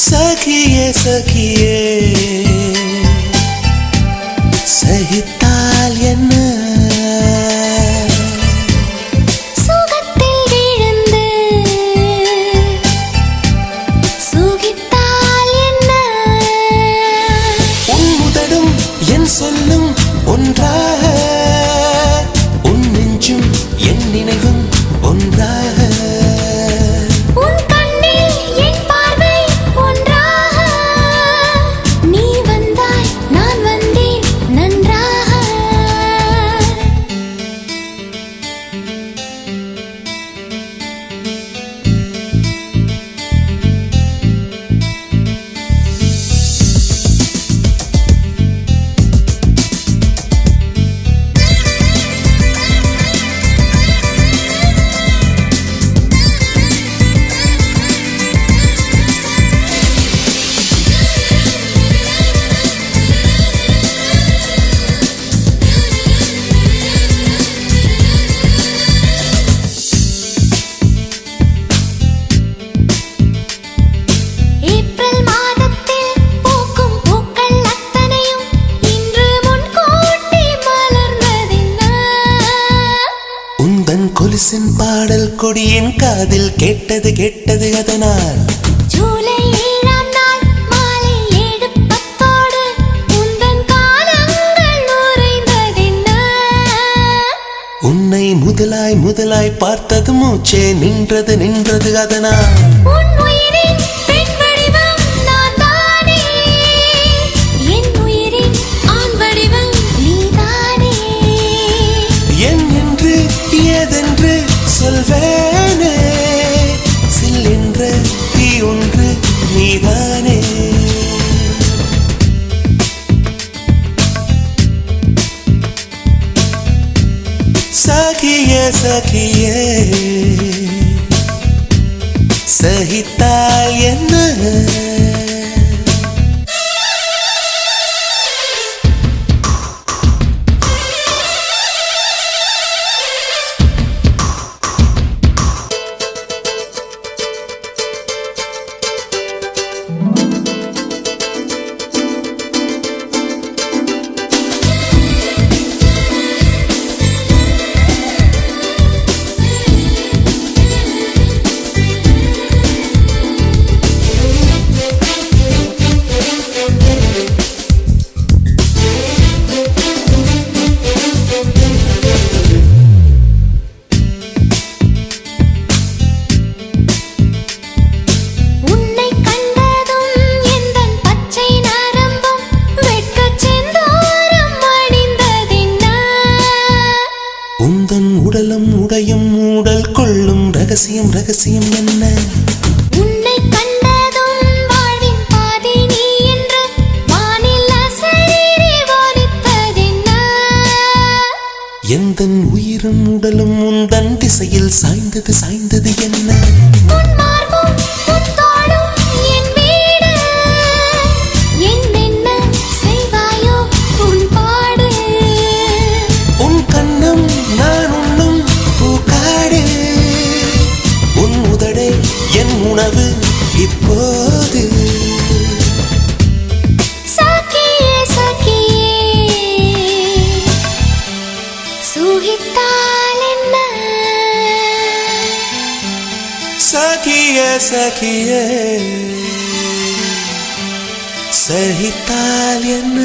सखिए सखिए सहिताल என்ன சுகத்தில் விழுந்து சுகித்தால் என்ன உன் முதடும் என் சொல்லும் ஒன்றாக உன் நெஞ்சும் என் நினைவும் ஒன்றாக கொலுசின் பாடல் கொடியின் காதில் கேட்டது கேட்டது அதனால் ஜூலை 7ஆம் நாள் மாலை 7:10 உந்தன் காலங்கள் நுரைந்ததென்ன உன்னை முதலாய் முதலாய் பார்த்தது மூச்சே நின்றது நின்றது அதனால் உன் உயிரின் பெண் வடிவம் நான் தானே என் உயிரின் ஆண் வடிவம் நீதானே என் என்று ஏதென்று சொல்வேனே சில்லென்ற தீ ஒன்று நீதானே சகியே சகியே சகித்தால் என்ன உடலும் உடையும் மூடல் கொள்ளும் ரகசியம் ரகசியம் என்ன உன்னை கண்டதும் வாழ்வின் பாதி நீ என்று வானில் அசரீரி வானித்ததென்ன எந்தன் உயிரும் உடலும் உந்தன் திசையில் சாய்ந்தது சாய்ந்தது என்ன உன் மார்பும் உன் தோளும் என் வீடு என்னென்ன செய்வாயோ உன் பாடு உன் கண்ணம் நான் உண்ணும் பூக்காடு உன் உதடே என் உணவு இப்போது சகியே சகியே சுகித்தால் என்ன சகியே சகியே சகித்தால் என்ன